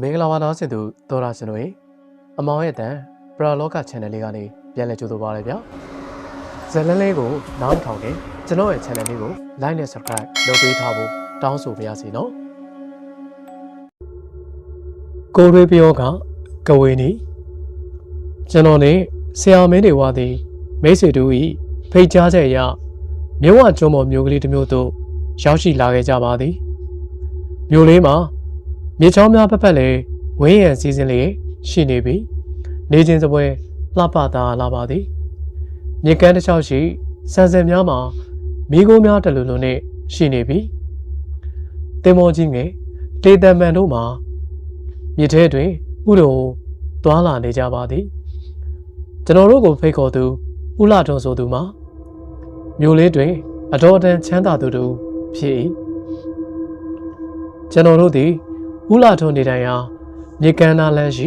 မင်္ဂလာပါသားစင်သူတော်ရရှင်တို့ရေအမောင်ရဲ့တန်ပရာလောက channel လေးကနေပြန်လည်ကြိုဆိုပါရစေဗျာဇလန်းလေးကိုနားမထောင်ခင်ကျွန်တော်ရဲ့ channel လေးကို like နဲ့ subscribe လုပ်ပေးထားဖို့တောင်းဆိုပါရစေနော်ကိုရွေးပြောကကဝေနီကျွန်တော်နဲ့ဆရာမင်းတွေဝါသည်မိတ်ဆွေတို့ဤဖိတ်ကြားချက်အရမြို့ဝကျွန်းပေါ်မြို့ကလေးတစ်မြို့သို့ရောက်ရှိလာခဲ့ကြပါသည်မြို့လေးမှာမြေချောင်းများဖက်ဖက်လေးဝင်းရံစီစဉ်လေးရှိနေပြီနေချင်းစပွဲလှပတာလာပါသည်မြေကမ်းတစ်လျှောက်ရှိဆန်စင်များမှာမိခိုးများတလူလူနဲ့ရှိနေပြီတင်မောကြီးငယ်တေတံမန်တို့မှာမြေထဲတွင်ဥတော်သွားလာနေကြပါသည်ကျွန်တော်တို့ကိုဖိတ်ခေါ်သူဥလာထုံဆိုသူမှာမြို့လေးတွင်အတော်တန်ချမ်းသာသူတို့ဖြစ်၏ကျွန်တော်တို့သည်ဥလာထုံနေတိုင်ရာမြေကမ်းနားလမ်းရှိ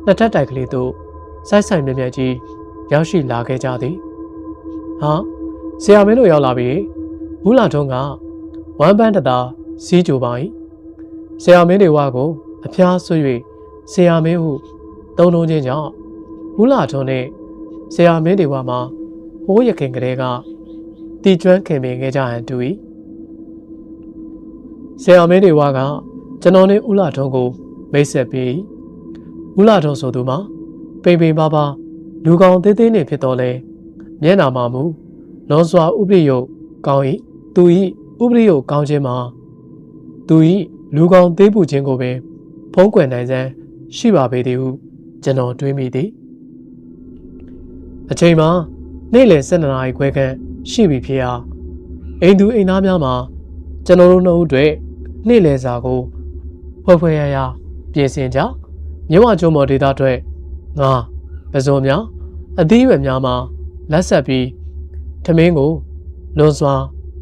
နှစ်ထပ်တိုက်ကလေးသို့ဆိုက်ဆိုင်မြက်မြက်ကြီးရောက်ရှိလာခဲ့ကြသည်ဟာဆရာမင်းတို့ရောက်လာပြီဥလာထုံကဝမ်းပန်းတသာစီးကြိုပါ၏ဆရာမင်းတွေဝါကိုအဖျားဆွ၍ဆရာမင်းဟုတုံးလုံးချင်းကြောင့်ဥလာထုံနှင့်ဆရာမင်းတွေဝါမှာဟိုးရခင်ကလေးကတီကျွမ်းခင်ပင်ခဲ့ကြဟန်တူ၏ဆရာမင်းတွေဝါကကျွန်တော်နဲ့ဥလာထုံကိုမိတ်ဆက်ပြီးဥလာထုံဆိုသူမှာပိန်ပိန်ပါပါလူကောင်သေးသေးနေဖြစ်တော်လဲမျက်နာမှာမူလွန်စွာဥပရိယုတ်ကောင်း၏သူ၏ဥပရိယုတ်ကောင်းခြင်းမှာသူ၏လူကောင်သေးပူခြင်းကိုပင်ဖုံးကွယ်နိုင်စမ်းရှိပါပေသည်ဟုကျွန်တော်တွေးမိသည်အချိန်မှာနေ့လယ်12နာရီခွဲခန့်ရှိပြီဖြစ်ရာအိမ်သူအိမ်သားများမှာကျွန်တော်တို့နှစ်ဦးတွေနေ့လယ်စာကိုဖွဲ့ရပြင်ဆင်ကြမြဝကျုံမော်ဒေတာအတွက်ငါပဇွန်များအသီးရွက်များမှာလက်ဆက်ပြီးထမင်းကိုလွန်စွာ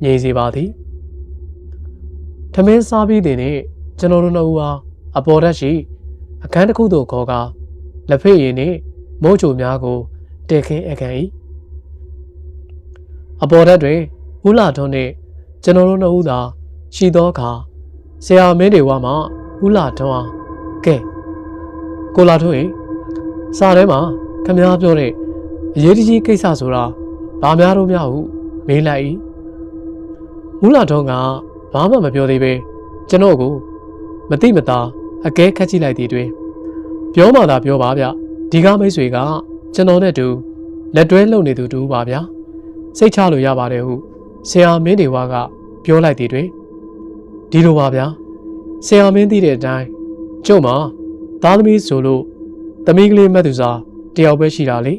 ငြိမ်စေပါသည်ထမင်းစားပြီးတဲ့နေ့ကျွန်တော်တို့နှစ်ဦးဟာအပေါ်ဓာတ်ရှိအခန်းတစ်ခုသို့ခေါ်ကာလက်ဖေးရည်နှင့်မုတ်ချိုများကိုတည်ခင်းအခန့်၏အပေါ်ဓာတ်တွင်ဦးလာထွန်းနှင့်ကျွန်တော်တို့နှစ်ဦးသာရှိသောအခါဆရာမင်းတွေဝါမှဦးလာထွန်းဟာကဲကိုလာထွန်းစာထဲမှာခမည်းပြောတဲ့အရေးကြီးကိစ္စဆိုတာဘာများတို့များဟုမေးလိုက်၏ဦးလာထွန်းကဘာမှမပြောသေးပဲကျွန်တော်ကိုမတိမတာအကဲခတ်ကြည့်လိုက်သည်တွင်ပြောမှသာပြောပါဗျဒီကားမိတ်ဆွေကကျွန်တော်နဲ့တူလက်တွဲလုပ်နေသူတူပါဗျာစိတ်ချလို့ရပါတယ်ဟုဆရာမင်းတွေဝါကပြောလိုက်သည်တွင်ဒီလိုပါဗျာဆရာမင်းသိတဲ့အတိုင်းကျုပ်မှာသားသမီးဆိုလို့သမီးကလေးမတ်သူစာတယောက်ပဲရှိတာလေ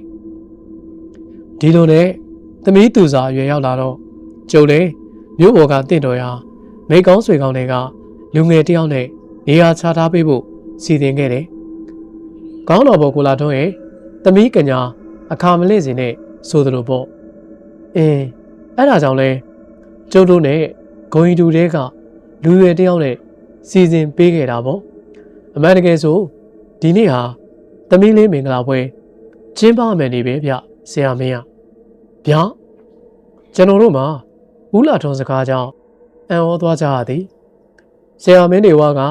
ဒီလိုနဲ့သမီးသူစာရွယ်ရောက်လာတော့ကျုပ်လည်းမြို့ပေါ်ကတင့်တော်ရာမိကောင်းဆွေကောင်းတွေကလူငယ်တယောက်နဲ့နေရာချထားပေးဖို့စီစဉ်ခဲ့တယ်။ကောင်းတော်ဘောကိုလာထွန်းရဲ့သမီးကညာအခါမလင့်စင်နဲ့ဆိုသလိုပေါ့။အဲ့ဒါကြောင့်လဲကျုပ်တို့နဲ့ဂုံရီတူတဲကလူရွယ်တယောက်နဲ့စီစဉ်ပေးခဲ့တာပေါ့။အမှန်တကယ်ဆိုဒီနေ့ဟာသမီးလေးမင်္ဂလာပွဲကျင်းပမယ်နေပဲဗျဆရာမင်းကဗျာကျွန်တော်တို့မှာဦးလာထွန်းစကားကြောင့်အံ့ဩသွားကြရသည်ဆရာမင်းတွေဝါက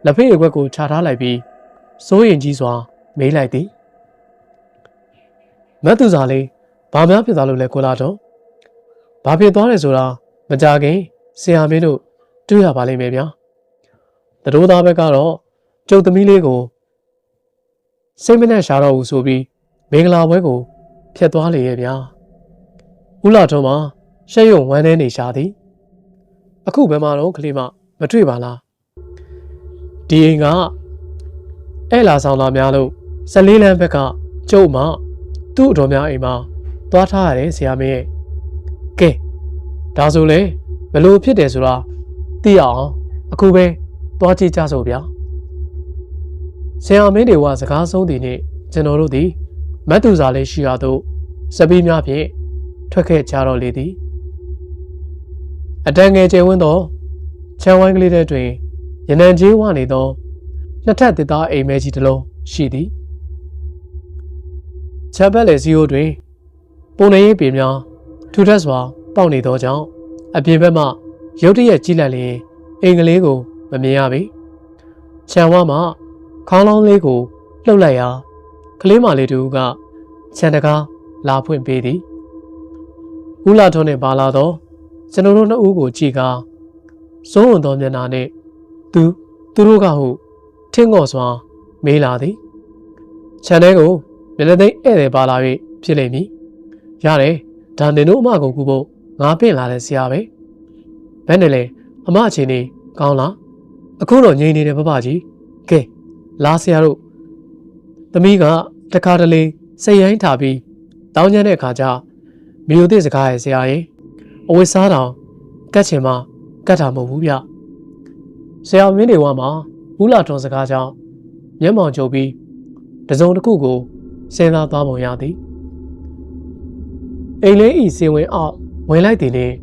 လက်ဖေးရွက်ကိုခြာထားလိုက်ပြီးစိုးရင်ကြီးစွာမေးလိုက်သည်မတ်သူစာလေးဘာများဖြစ်သွားလို့လဲကိုလာတော့ဘာဖြစ်သွားလဲဆိုတာမကြခင်ဆရာမင်းတို့တွေ့ရပါလိမ့်မယ်ဗျာတတိုးသားဘက်ကတော့ကျုပ်သမီးလေးကိုစိတ်မနဲ့ရှာတော့ဘူးဆိုပြီးမင်္ဂလာပွဲကိုဖျက်သွားလေရဲ့ဗျာဦးလာထုံးမှာရှက်ရုံဝမ်းနေနေရှာသည်အခုဘယ်မှာတော့ကလေးမတွေ့ပါလားဒီအိမ်ကအဲ့လာဆောင်လာများလို့14လမ်းဘက်ကကျုပ်မှသူ့အတော်များအိမ်မှာသွားထားရတယ်ဆရာမင်းရဲ့ကဲဒါဆိုလေဘလို့ဖြစ်တယ်ဆိုတာသိအောင်အခုပဲသွားကြည့်ကြစို့ဗျာဆရာမင်းတွေကစကားဆုံးသည်နဲ့ကျွန်တော်တို့သည်မတ်သူစာလေးရှိရသို့စပီးများဖြင့်ထွက်ခဲ့ကြတော့လေသည်အတန်ငယ်ကျယ်ဝန်းသောချမ်းဝိုင်းကလေးတွင်ရနံကြီးဝနေသောနှစ်ထပ်သစ်သားအိမ်မဲကြီးတစ်လုံးရှိသည်ချမ်းဘက်လေစီယိုတွင်ပုံနေရင်ပေများထူထပ်စွာပေါက်နေသောကြောင့်အပြင်ဘက်မှရုတ်တရက်ကြည့်လိုက်လျင်အိမ်ကလေးကိုမမြင်ရပေချမ်းဝါမှ ခေါင်းလောင်းလေးကိုလှုပ်လိုက်ရာကလေးမလေးတူကခြံတကားလာဖွင့်ပေးသည်ဦးလာထွန်းနဲ့ပါလာတော့ကျွန်တော်တို့နှစ်ဦးကိုကြည့်ကားစိုးဝင်သောမျက်နှာနဲ့သူတို့ကဟုထင်းငေါ်စွာမေးလာသည်ခြံထဲကိုမျက်နှာသိမ်းဧည့်သည်ပါလာ၍ဖြစ်လိမ့်မည်ရတယ်ဒါနင်တို့အမကိုကူဖို့ငါပင့်လာတဲ့ဆရာပဲဘယ်နဲ့လဲအမအချင်းနေကောင်းလားအခုတော့ငြိမ်နေတယ်ဖဖကြီးကဲလာဆရာတို့သမီးကတခါတလေစိတ်ရိုင်းထားပြီးတောင်းကျမ်းတဲ့အခါကျမိယိုသည့်စကားရဲ့ဆရာရင်အဝတ်စားတောင်ကတ်ချင်မှကတ်တာမဟုတ်ဘူးဗျဆရာမင်းတွေဝါမှာဦးလာထွန်းစကားကြောင့်မျက်မှောင်ကျုပ်ပြီးတစုံတစ်ခုကိုစဉ်းစားသွားပုံရသည်အိမ်လေးဤစေဝင်အောက်ဝင်လိုက်သည်နှင့်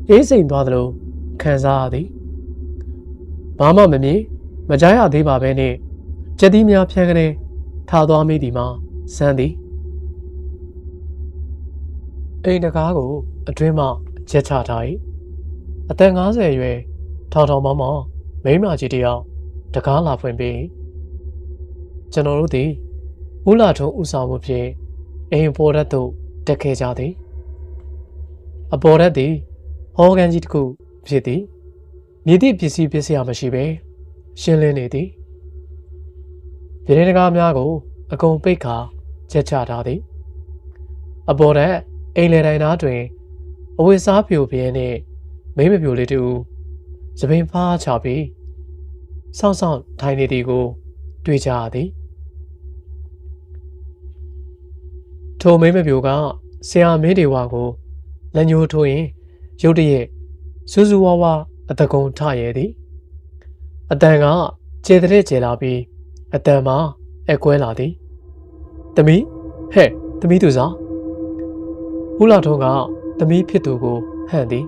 အေးစိမ်သွားသလိုခံစားရသည်ဘာမှမမြင်မကြားရသေးပါပဲနှင့်ကြက်သီးများဖြန်းကနေထားသွားမိသည်မှာစမ်းသည်အိမ်တကားကိုအတွင်းမှချက်ချထား၏အသက်50အရွယ်ထောင်ထောင်မောင်းမောင်းမိန်းမကြီးတယောက်တကားလာဖွင့်ပြီးကျွန်တော်တို့သည်ဦးလာထုံးဦးဆောင်မှုဖြင့်အိမ်ပေါ်ရက်သို့တက်ခဲ့ကြသည်အပေါ်ရက်သည်ဟောကန်ကြီးတစ်ခုဖြစ်သည်မြည်သည့်ပစ္စည်းပစ္စည်းမရှိဘဲရှင်းလင်းနေသည်ပြည်ရင်းတကားများကိုအကုန်ပိတ်ခါချက်ချထားသည်အပေါ်ရက်အိမ်လေတိုင်းသားတွင်အဝတ်စားဖြူပြင်းနှင့်မိမပြိုလေးတူသပင်ဖားချပြီးစောင့်ဆောင်ထိုင်နေသည်ကိုတွေ့ကြရသည်ထိုမိမပြိုကဆရာမင်းတွေဝါကိုလက်ညှိုးထိုးရင်ရုတ်တရက်စူးစူးဝါးဝါအတကုံထရဲသည်အတန်ကကျေတဲ့ကျေလာပြီးအတန်မှာအကွဲလာသည်သမီးဟဲ့သမီးသူစားဦးလာထုံးကသမီးဖြစ်သူကိုဟန့်သည်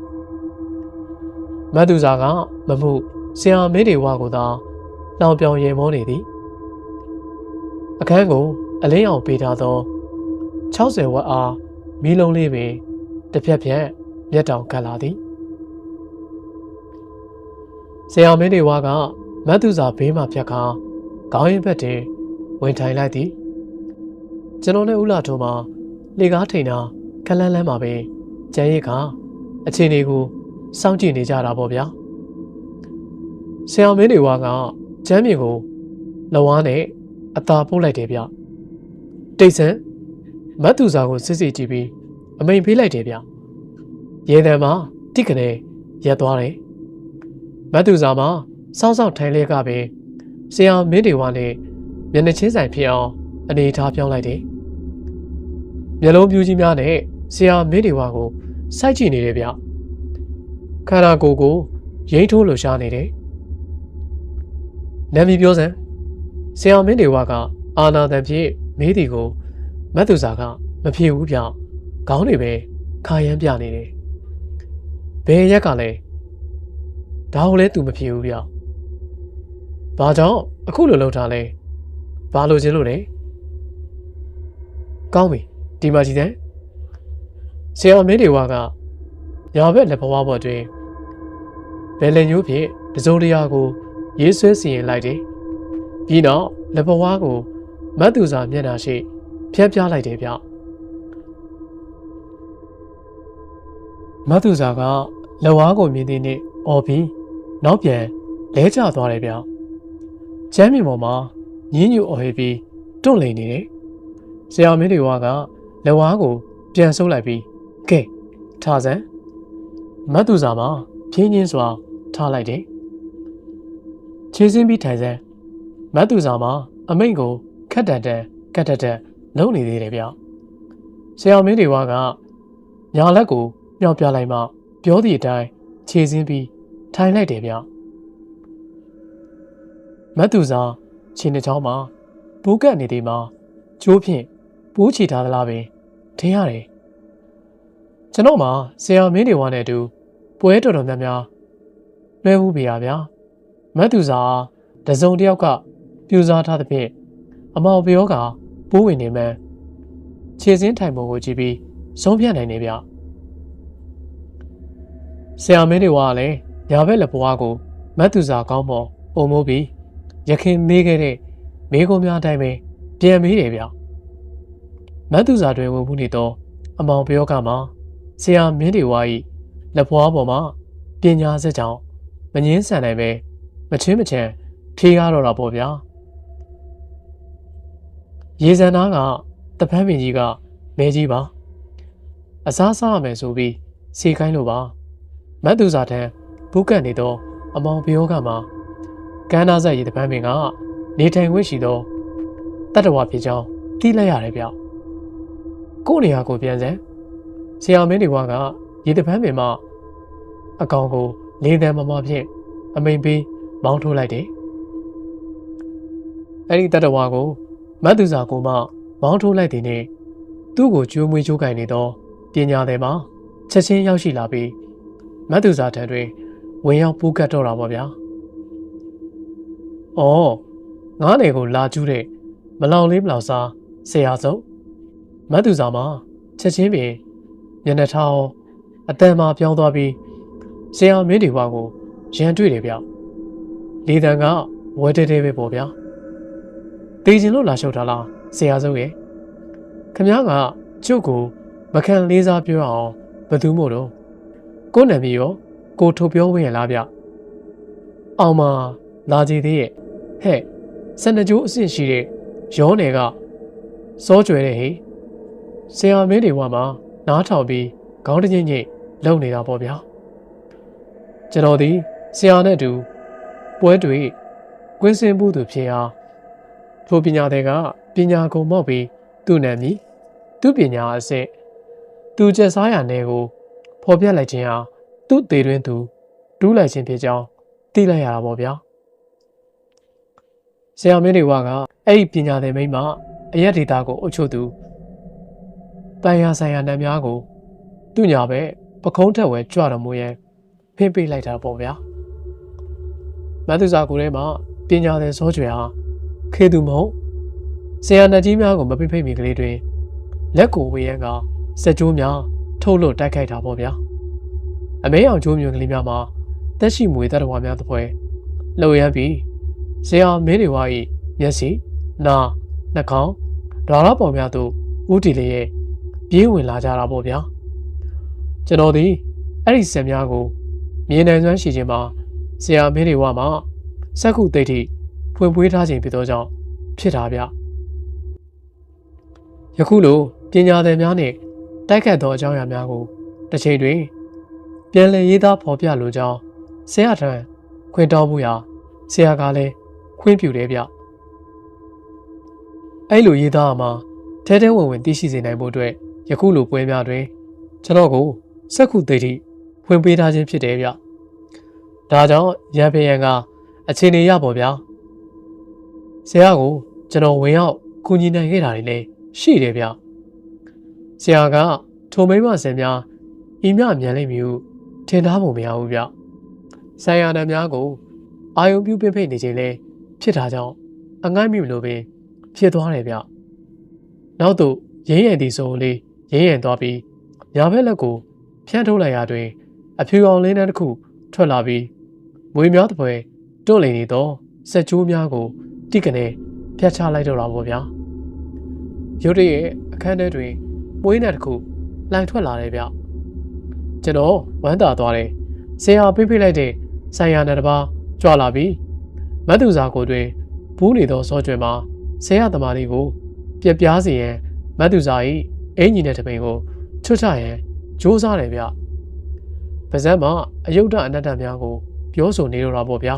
မတ်သူစားကမမှုဆရာမင်းတွေဝါကိုသာလောင်ပြောင်ရင်မောနေသည်အခန်းကိုအလင်းအောင်ပေးထားသော60ဝက်အားမီးလုံးလေးပင်တစ်ဖြက်ဖြက်မျက်တောင်ကတ်လာသည်ဆရာမင်းတွေဝါကမတ်သူစားဘေးမှဖြတ်ခါခေါင်းရင်းဘက်တွင်ဝင်ထိုင်လိုက်သည်ကျွန်တော်နဲ့ဦးလာထုံးမှာလေကားထိန်တာခက်လန်းလန်းမှာပဲကျန်ရစ်ကအချိန်တွေကိုစောင့်ကြည့်နေကြတာပေါ့ဗျာဆရာမင်းတွေဝါကကျမ်းမြေကိုလဝါးနဲ့အသာပို့လိုက်တယ်ဗျတိတ်ဆန်မတ်သူစာကိုစစ်စစ်ကြည့်ပြီးအမိန်ပေးလိုက်တယ်ဗျရေတံမှာတိကနေရက်သွားတယ်မတ်သူစာမှာစောင့်ဆောင်ထိုင်လဲကပဲဆရာမင်းတွေဝါနဲ့မျက်နှာချင်းဆိုင်ဖြစ်အောင်အနေထားပြောင်းလိုက်တယ်မျက်လုံးပြူးကြီးများနဲ့ဆရာမင်းတွေဝါကိုစိုက်ကြည့်နေတယ်ဗျခန္ဓာကိုယ်ကိုရိမ့်ထိုးလှရှားနေတယ်နာမည်ပြောစမ်းဆရာမင်းတွေဝါကအာနာတန်ဖြင့်မေးသည်ကိုမတ်သူစာကမဖြေဘူးဗျခေါင်းတွေပဲခါရမ်းပြနေတယ်ဘယ်ရက်ကလဲဒါကိုလည်းသူမဖြေဘူးဗျဘာကြောင့်အခုလိုလုပ်တာလဲဘာလို့ချင်းလို့လဲကောင်းပြီဒီမှာကြည့်တဲ့ဆရာမင်းတွေဝါကညာဘက်လက်ဘဝပေါ်တွင်ဘယ်လက်ညှိုးဖြင့်တစုံတရာကိုရေးဆွဲစီရင်လိုက်တယ်ပြီးတော့လက်ဘဝကိုမတ်သူစာမျက်နှာရှိဖြတ်ပြလိုက်တယ်ဗျမတ်သူစာကလက်ဝါးကိုမြင်သည်နှင့်အော်ပြီးနောက်ပြန်လဲကျသွားတယ်ဗျကျမ်းမြေပေါ်မှာညင်းညူအော်ဟစ်ပြီးတွန့်လိန်နေတယ်ဆရာမင်းတွေဝါကလက်ဝါးကိုပြန်ဆုပ်လိုက်ပြီးကဲထားစမ်းမတ်သူစာမှာဖြင်းချင်းစွာထားလိုက်တယ်ခြေစင်းပြီးထိုင်စမ်းမတ်သူစာမှာအမိန့်ကိုခက်တန်တန်ကတ်တတ်လုံနေသေးတယ်ဗျဆရာမင်းတွေဝါကညာလက်ကိုမြောက်ပြလိုက်မှပြောသည့်အတိုင်းခြေစင်းပြီးထိုင်လိုက်တယ်ဗျမတ်သူစာခြေနှချောင်းမှာပိုးကပ်နေသည်မှာကျိုးဖြင့်ပိုးချီထားသလားပင်ထင်ရတယ်ကျွန်တော်မှာဆရာမင်းတွေဝါနဲ့အတူပွဲတော်တော်များများလွှဲမှုပြရဗျာမတ်သူစာတစုံတစ်ယောက်ကပြူစားထားသဖြင့်အမောင်ပြောကပိုးဝင်နေမှန်းခြေစင်းထိုင်ပုံကိုကြည့်ပြီးဆုံးဖြတ်နိုင်နေဗျဆရာမင်းတွေဝါကလည်းညာဘက်လက်ဘွားကိုမတ်သူစာကောင်းပေါ်အုံမိုးပြီးရခင်မေးခဲ့တဲ့ မေကုံများအတိုင်းပဲပြန်မေးတယ်ဗျမတ်သူစာတွင်ဝင်မှုနေသောအမောင်ပြောကမှာဆရာမင်းတွေဝါ၏လက်ဖွားပေါ်မှာပညာစက်ကြောင့်မငင်းဆန်နိုင်ပဲမချင်းမချမ်းဖြေးရတော့တာပေါ့ဗျာရေစံသားကတပန်းပင်ကြီးကမဲကြီးပါအစားစားရမယ်ဆိုပြီးစီခိုင်းလို့ပါမတ်သူစာထံဘူးကတ်နေသောအမောင်ပြောကမှာကန်းသားဆက်ရေတပန်းပင်ကနေထိုင်ခွင့်ရှိသောတတ္တဝါဖြစ်ကြောင်းသိလိုက်ရတယ်ဗျကို့နေရာကိုပြန်စမ်းဆရာမင်းတွေကရေတပန်းပင်မှာအကောင်ကိုလေးတန်းမမဖြင့်အမိန်ပေးမောင်းထိုးလိုက်တယ်အဲ့ဒီတတ္တဝါကိုမတ်သူစာကိုမှမောင်းထိုးလိုက်တဲ့နေ့သူ့ကိုကျွေးမွေးချိုးကင်နေသောပညာသည်မှာချက်ချင်းရောက်ရှိလာပြီးမတ်သူစာထံတွင်ဝင်ရောက်ပူးကတ်တော့တာပေါ့ဗျာ။အော်ငါးနယ်ကိုလာကျူးတဲ့မလောင်လေးမလောင်စားဆရာစုံမတ်သူစာမှာချက်ချင်းပင်ညနေထောင်အတန်မှာပြောင်းသွားပြီးဆရာမင်းတွေဘွားကိုရန်တွေ့တယ်ဗျ။လေတံကဝဲတဲတဲပဲပေါ့ဗျာ။တေးချင်လို့လာလျှောက်တာလားဆရာစုံရဲ့ခမ ्या ကကျုပ်ကိုမခံလေးစားပြောအောင်ဘယ်သူမို့တော့ကိုယ်နာမည်ရောကိုထုတ်ပြောဝင်ရလားဗျအောင်မလာကြည်သေးရဲ့ဟဲ့စနကြိုးအဆင့်ရှိတဲ့ရောနယ်ကစောကျွဲတဲ့ဟေဆရာမင်းတွေမှာနားထောင်ပြီးခေါင်းတညိမ့်ညိမ့်လုံနေတာပေါ့ဗျာကျွန်တော်ဒီဆရာနဲ့အတူပွဲတွေ့ကွင်းစင်မှုသူဖြစ်အားထိုပညာတွေကပညာကုံမောက်ပြီးသူ့နာမည်သူ့ပညာအစစ်သူကျက်စားရနယ်ကိုဖော်ပြလိုက်ခြင်းဟာသူ့သေးတွင်သူတူးလိုက်ခြင်းဖြစ်ကြောင်းသိလိုက်ရတာပေါ့ဗျာဆရာမင်းတွေကအဲ့ဒီပညာသည်မိန်းမအရက်ဒေတာကိုအုပ်ချုပ်သူတိုင်ရဆိုင်ရာနတ်များကိုသူ့ညာပဲပခုံးထက်ဝဲကြွတော်မူရဲ့ဖင်းပေးလိုက်တာပေါ့ဗျာမတ်သူစာကိုထဲမှာပညာသည်စောကျွေဟာခေသူမဟုတ်ဆရာနှကြီးများကိုမပိတ်ဖိတ်မိကလေးတွင်လက်ကိုဝေးရန်ကစက်ကြိုးများထုတ်လို့တိုက်ခိုက်တာပေါ့ဗျာအမဲအောင်ကျိုးမြွန်ကလေးများမှာတက်ရှိမွေတတ္တဝါများသဖွယ်လှုပ်ရမ်းပြီးဆရာမင်းတွေဝါ၏မျက်စိနာနှာခေါင်းဓာရပေါ်များသို့ဦးတည်လျက်ပြေးဝင်လာကြတာပေါ့ဗျာကျွန်တော်ဒီအဲ့ဒီစက်များကိုမြင်နိုင်စွမ်းရှိခြင်းမှာဆရာမင်းတွေဝါမှာစက္ခုသိတိဖွင့်ပွေးထားခြင်းဖြစ်သောကြောင့်ဖြစ်တာဗျယခုလိုပညာသည်များနှင့်တိုက်ခတ်သောအကြောင်းအရာများကိုတစ်ချိန်တွင်ပြန်လည်ရေးသားဖော်ပြလိုကြောင်းဆရာထံခွင့်တောင်းမှုရာဆရာကလည်းခွင့်ပြုတယ်ဗျအဲ့လိုရေးသားမှာထဲထဲဝင်ဝင်သိရှိစေနိုင်ဖို့အတွက်ယခုလိုပွဲများတွင်ကျွန်တော်ကိုစက္ခုသိတိဖွင့်ပေးထားခြင်းဖြစ်တယ်ဗျဒါကြောင့်ရန်ဖေရန်ကအခြေအနေရပေါ်ဗျာဆရာကိုကျွန်တော်ဝင်ရောက်ကူညီနိုင်ခဲ့တာတွေလည်းရှိတယ်ဗျဆရာကထိုမိမဆင်များဤမြမြန်လိမ့်မည်ဟုထင်ထားပုံမရဘူးဗျဆိုင်ရာတံများကိုအာယုံပြုပင်ဖိတ်နေခြင်းလဲဖြစ်တာကြောင့်အငိုက်မိမလို့ပင်ဖြစ်သွားတယ်ဗျနောက်သို့ရင်းရည်သည်ဆိုလေးရင်းရည်သွားပြီးညာဘက်လက်ကိုဖြန်းထုတ်လိုက်ရာတွင်အဖြူအောင်လင်းတစ်ခုထွက်လာပြီးမွေများတစ်ပွဲတွန့်လည်နေသောစက်ကြိုးများကိုတိကနေဖြတ်ချလိုက်တော့တာပေါ့ဗျာရုတ်တရက်အခန်းထဲတွင်မွေးနဲ့တစ်ခုလှိုင်ထွက်လာတယ်ဗျကျွန်တော်ဝမ်းသာသွားတယ်ဆရာဖိတ်လိုက်တဲ့ဆိုင်ရာနဲ့တစ်ပါးကြွလာပြီးမတ်သူစာကိုတွင်ဘူးနေသောစောကျွဲမှာဆရာသမားလေးကိုပြက်ပြားစီရန်မတ်သူစာ၏အင်ဂျီနဲ့တပင်ကိုချွတ်ချရန်ကြိုးစားတယ်ဗျပါဇက်မှာအယုဒ္ဓအနတ္တများကိုပြောဆိုနေတော့တာပေါ့ဗျာ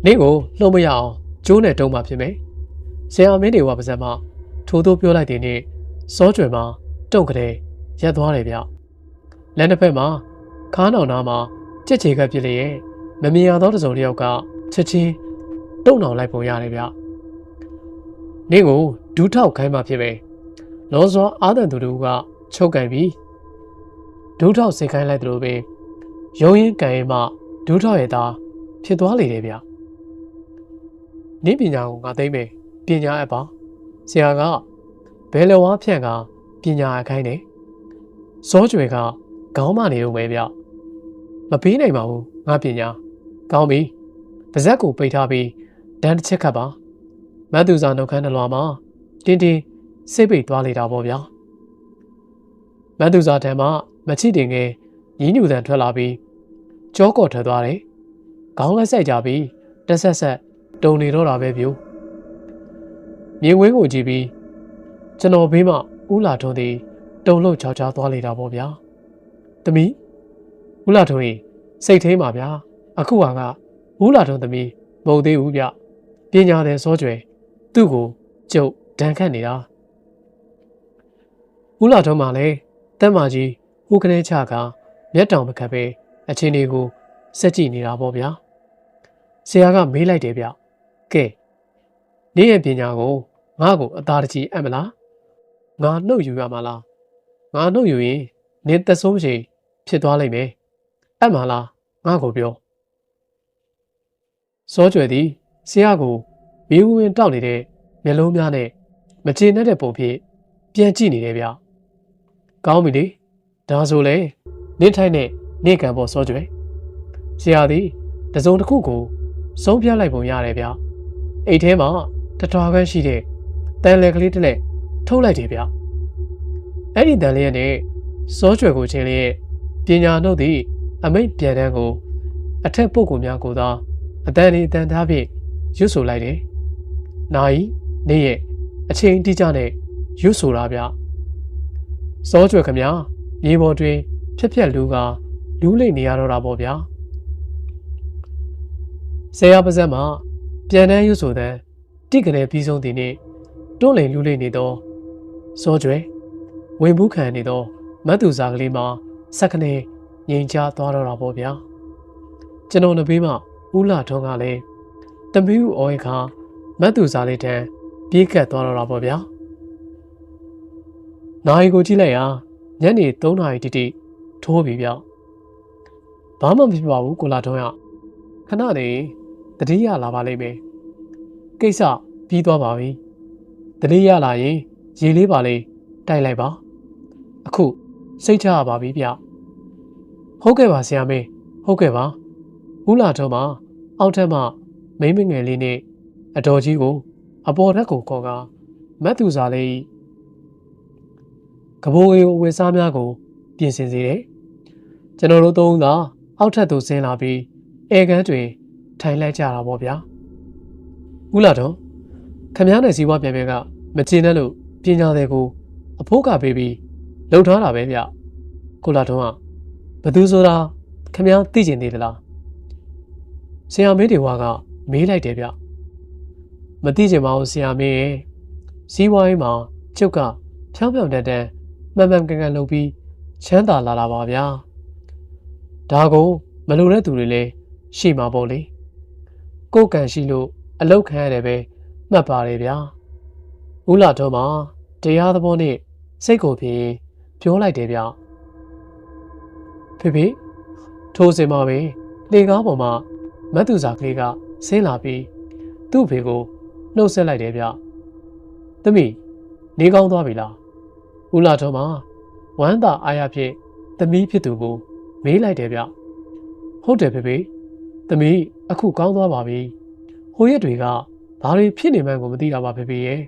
နေ့ကိုလှုံးမရအောင်ကျိုးနဲ့တုံးမှဖြစ်မယ်ဆရာမင်းတွေကပါဇက်မှာထိုးထိုးပြောလိုက်တဲ့နေ့စောကျွဲမှာတုံကလေးရက်သွားတယ်ဗျလက်တစ်ဖက်မှာခါးနောင်နာမှာကြက်ချေကပ်ပြစ်လျက်မမြင်ရသောတစုံတစ်ယောက်ကချက်ချင်းတုံနှောင်လိုက်ပုံရတယ်ဗျနေ့ကိုဒူးထောက်ခိုင်းမှဖြစ်ပဲလောစောအာသန်သူတို့ကချုပ်ကန်ပြီးဒူးထောက်စိတ်ခိုင်းလိုက်သလိုပဲရုံးရင်ကန်ရင်မှဒူးထောက်ရဲ့သားဖြစ်သွားလေတယ်ဗျနည်းပညာကိုငါသိမ့်မယ်ပညာအပ်ပါဆရာကဘယ်လိုဝါဖြန့်ကပညာအခိုင်းတယ်စောကျွေကခေါင်းမနေတော့မယ်ဗျမပေးနိုင်ပါဘူးငါပညာကောင်းပြီပါဇက်ကိုပိတ်ထားပြီး ဒန်းတစ်ချက်ခတ်ပါမတ်သူစာနှုတ်ခမ်းနှလွာမှာတင်းတင်းစိတ်ပိတ်သွားလေတာပေါ့ဗျာမတ်သူစာထံမှမချစ်တင်ငယ်ညီးညူတန်ထွက်လာပြီးကြောကော့ထွက်သွားတယ်ခေါင်းလက်ဆိုင်ကြပြီးတက်ဆက်ဆက်တုံနေတော့တာပဲဗျို့မြေဝင်းကိုကြည့်ပြီးကျွန်တော်ဘေးမှာဦးလာထွန်းသည်တုံလို့ချောက်ချားသွားလေတာပေါ့ဗျာသမီးဦးလာထွန်းကြီးစိတ်ထိန်ပါဗျာအခုကဦးလာထွန်းသမီးမဟုတ်သေးဘူးဗျပညာတဲ့စောကျွယ်သူ့ကိုကျုပ်ဒဏ်ခတ်နေတာဦးလာထွန်းမှလည်းတက်မကြီးဦးကနေချကမျက်တောင်မခတ်ပဲအချင်းတွေကိုစက်ကြည့်နေတာပေါ့ဗျာဆရာကမေးလိုက်တယ်ဗျကဲနေ့ရဲ့ပညာကိုငါ့ကိုအသာတကြီးအပ်မလားငါနှုတ်ယူရမှာလားငါနှုတ်ယူရင်နင်သက်ဆုံးချိန်ဖြစ်သွားလိမ့်မယ်အပ်မှာလားငါ့ကိုပြောစောကျွယ်သည်ဆရာကိုမီးဝင်တောက်နေတဲ့မျက်လုံးများနဲ့မကျေနပ်တဲ့ပုံဖြစ်ပြန်ကြည့်နေတယ်ဗျကောင်းပြီလေဒါဆိုလေနေထိုင်နဲ့နေကံပေါ်စောကျွယ်ဆရာသည်တစုံတစ်ခုကိုဆုံးဖြတ်လိုက်ပုံရတယ်ဗျအိတ်ထဲမှာတထွားခန်းရှိတဲ့တန်လယ်ကလေးတစ်လက်ထုတ်လိုက်တယ်ဗျအဲ့ဒီတန်လျက်နဲ့စောကျွယ်ကိုချင်းလေးရဲ့ပညာနှုတ်သည့်အမိတ်ပြန်တန်းကိုအထက်ပုဂ္ဂိုလ်များကိုသာအတန်ဒီတန်သားဖြင့်ရွတ်ဆိုလိုက်တယ်။နိုင်နေ့ရဲ့အချိန်တိကျနဲ့ရွတ်ဆိုတာဗျစောကျွယ်ခမမြေပေါ်တွင်ဖြက်ဖြက်လူကလူးလိမ့်နေရတော့တာပေါ့ဗျာဆရာပါဇက်မှာပြန်တန်းရွတ်ဆိုတဲ့တိကနေပြီးဆုံးသည်နှင့်တွန့်လိန်လူးလိမ့်နေသောစောကျွယ်ဝင်ဘူးခံနေသောမတ်သူစာကလေးမှာစက္ကနဲ့ငြိမ်ချသွားတော့တာပေါ့ဗျာကျွန်တော်နဘေးမှာဦးလာထွန်းကလည်းတမီးဦးအော်ခါမတ်သူစာလေးတန်းပြေးကတ်သွားတော့တာပေါ့ဗျာနိုင်ကိုကြည့်လိုက်ရညနေ3 နာရီတိထိုးပြီဗျဘာမှမဖြစ်ပါဘူးကိုလာထွန်းရခဏနေတတိယလာပါလိမ့်မယ်ကိစ္စပြီးသွားပါပြီတတိယလာရင်ရေလေးပါလေးတိုက်လိုက်ပါအခုစိတ်ချရပါပြီဗျဟုတ်ကဲ့ပါဆရာမင်းဟုတ်ကဲ့ပါဦးလာထွန်းမှာအောက်ထက်မှမိမငယ်လေးနဲ့အတော်ကြီးကိုအပေါ်ထက်ကိုခေါ်ကမတ်သူစာလေးကဘိုးအေးဝေစားများကိုပြင်ဆင်စေတယ်ကျွန်တော်တို့သုံးသာအောက်ထက်သို့ဆင်းလာပြီးဧကန်းတွင်ထိုင်လိုက်ကြတာပေါ့ဗျာဦးလာထွန်းခမည်းနဲ့စီးပွားပြန်ပြန်ကမကျေနပ်လို့ပညာသည်ကိုအဖိုးကပေးပြီးလှုပ်ထားတာပဲဗျကိုလာထွန်းကဘသူဆိုတာခမည်းသိကျင်သေးသလားဆရာမင်းတွေဝါကမေးလိုက်တယ်ဗျမသိချင်ပါဘူးဆရာမင်းရဲ့စီးပွားရေးမှာကျုပ်ကဖြောင်းဖြောင်းတန်တန်မှန်မှန်ကန်ကန်လုပ်ပြီးချမ်းသာလာတာပါဗျာဒါကိုမလိုတဲ့သူတွေလည်းရှိမှာပေါ့လေကိုယ်ကံရှိလို့အလောက်ခံရတယ်ပဲမှတ်ပါတယ်ဗျာဦးလာတော့မှတရားသဘောနဲ့စိတ်ကိုဖြေပြောလိုက်တယ်ဗျဖေဖေထိုးစင်ပါပဲလေကားပေါ်မှာမတ်သူစာကလေးကဆင်းလာပြီးသူ့ဖေကိုနှုတ်ဆက်လိုက်တယ်ဗျသမီးနေကောင်းသွားပြီလားဦးလာတော့မှဝမ်းသာအားရဖြင့်သမီးဖြစ်သူကိုမေးလိုက်တယ်ဗျဟုတ်တယ်ဖေဖေသမီးအခုကောင်းသွားပါပြီဟိုရက်တွေကဘာတွေဖြစ်နေမှန်းကိုမသိတာပါဖေဖေရဲ့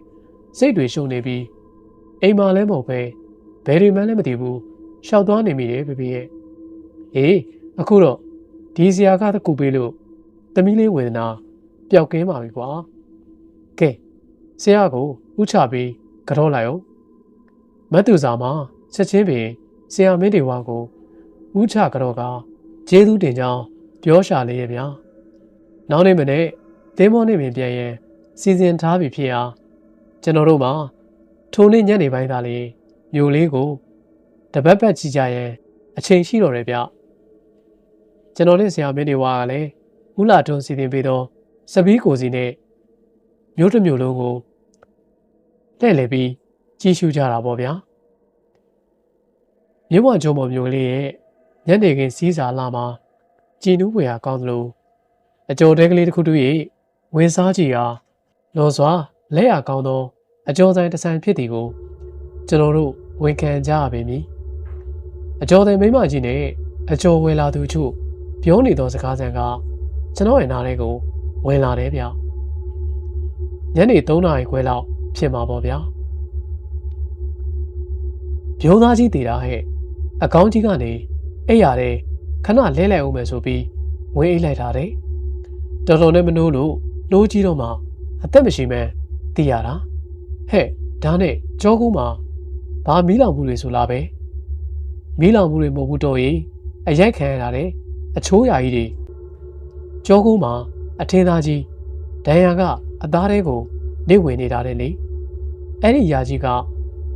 စိတ်တွေရှုံနေပြီးအိမ်မှာလည်းမဟုတ်ပဲဘယ်တွေမှလည်းမသိဘူးရှောက်သွားနေမိတယ်ဖေဖေရဲ့အေးအခုတော့ဒီဆရာကတကူပေးလို့သမီးလေးဝေဒနာပျောက်ကင်းပါပြီကွာကဲဆရာကိုဥချပြီးကြောလိုက်အောင်မတ်သူစာမှာချက်ချင်းပင်ဆရာမင်းတွေဝါကိုဥချကြောကကျေးဇူးတင်ကြောင်းပြောရှာလေးရဲ့ဗျာနောက်နေ့မနေ့သင်းမောနေပင်ပြန်ရင်စီစဉ်ထားပြီဖြစ်အားကျွန်တော်တို့မှာထိုနေ့ညနေပိုင်းသားလေးမြို့လေးကိုတပတ်ပတ်ကြည့်ကြရင်အချိန်ရှိတော့တယ်ဗျကျွန်တော်နဲ့ဆရာမင်းတွေဝါကလည်းဦးလာထွန်းစီစဉ်ပေးတော့စပီးကိုစီနဲ့မြို့တစ်မြို့လုံးကိုလှည့်လည်ပြီးကြည့်ရှုကြတာပေါ့ဗျာမြို့ဝကျုံပေါ်မြို့ကလေးရဲ့ညနေခင်းစီးစာလာမှာကြည်နူးဖွယ်ကောင်းသလိုအကျော်တဲကလေးတစ်ခုတူ၏ဝင်စားကြည့်ရာလော်စွာလက်ရကောင်းသောအကျော်ဆိုင်တစ်ဆိုင်ဖြစ်သည်ကိုကျွန်တော်တို့ဝန်ခံကြရပေမည်အကျော်တဲ့မိမကြီးနဲ့အကျော်ဝယ်လာသူချို့ပြောနေသောစကားစံကကျွန်တော်ရဲ့နားထဲကိုဝင်လာတယ်ဗျ ညနေ3 နာရီခွဲလောက်ဖြစ်မှာပေါ့ဗျာပြုံးသားကြီးတည်တာဟဲ့အကောင်းကြီးကနေအိပ်ရတယ်ခဏလဲလိုက်အောင်မယ်ဆိုပြီးဝင်းအိတ်လိုက်တာတဲ့တော်တော်နဲ့မနိုးလို့လိုးကြီးတော့မှအသက်မရှိမှန်းသိရတာဟဲ့ဒါနဲ့ကြောကူးမှာဘာမီးလောင်မှုတွေဆိုလားပဲမီးလောင်မှုတွေမဟုတ်ဘူးတော့ရေအရိုက်ခံရတာတဲ့အချိုးရာကြီးတွေကြောကူးမှာအထင်းသားကြီးဒဏ်ရာကအသားတွေကိုနေဝင်နေတာတဲ့လေအဲ့ဒီယာကြီးက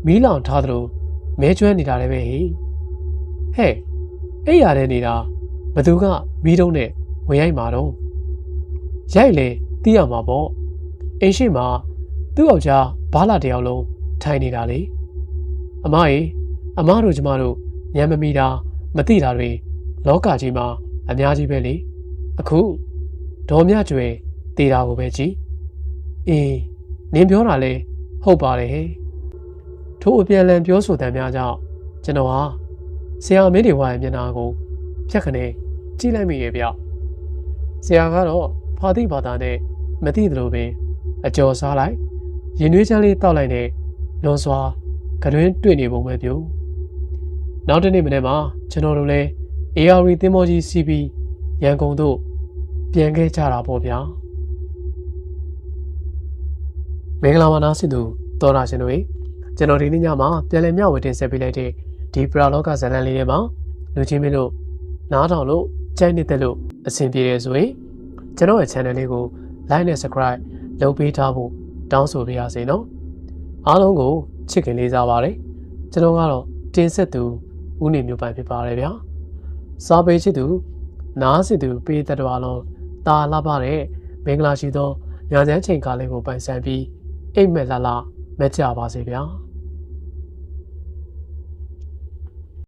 မီးလောင်ထားသလိုမဲကျွမ်းနေတာလည်းပဲဟေ့ဟဲ့အဲ့ရတဲ့နေတာဘသူကမီးတုံးနဲ့ဝင်ရိုက်မှာတော့ရိုက်လေသိရမှာပေါ့အိမ်ရှိမှာသူ့ယောက်ျားဘားလာတယောက်လုံးထိုင်နေတာလေအမကြီးအမတို့ကျမတို့ညံမမီတာမသိတာတွေလောကကြီးမှာအများကြီးပဲလေအခုဒေါ်မြကျွေတည်တာကိုပဲကြည်အေးနင်ပြောတာလေဟုတ်ပါတယ်ဟဲ့ထို့အပြန်လန်ပြောဆိုတဲ့များကြောင့်ကျွန်တော်ဟာဆရာမင်းတွေဝါရဲ့မျက်နှာကိုဖြတ်ခနဲ့ကြည့်လိုက်မိရဲ့ဗျဆရာကတော့ဖာတိဘာသာနဲ့မသိသလိုပင်အကျော်စားလိုက်ရင်နွေးချမ်းလေးတောက်လိုက်နဲ့လွန်စွာကတွင်တွေ့နေပုံပဲပြုနောက်တစ်နေ့မနေ့မှာကျွန်တော်တို့လည်း AR သင်းမောကြီးစီးပြီးရန်ကုန်သို့ပြန်ခဲ့ကြတာပေါ့ဗျာမင်္ဂလာပါနာဆင်သူတော်တာရှင်တို့ကျွန်တော်ဒီနေ့ညမှာပြန်လည်မျှဝေတင်ဆက်ပေးလိုက်တဲ့ဒီပရာလောကဇာတ်လမ်းလေးထဲမှာလူချင်းမင်းတို့နားထောင်လို့ကြိုက်နေတဲ့လို့အဆင်ပြေတယ်ဆိုရင်ကျွန်တော်ရဲ့ channel လေးကို like နဲ့ subscribe လုပ်ပေးထားဖို့တောင်းဆိုပေးရစေနော်အားလုံးကိုချစ်ခင်လေးစားပါတယ်ကျွန်တော်ကတော့တင်ဆက်သူဦးနေမျိုးပိုင်ဖြစ်ပါတယ်ဗျာစားပေးချစ်သူနားစစ်သူပေးတတ်တော်လုံးတာလာပါတဲ့မင်္ဂလာရှိသောညချမ်းချိန်ကားလေးကိုပိုင်ဆိုင်ပြီးအိမ်မက်လာမက်ကြပါစေဗျာ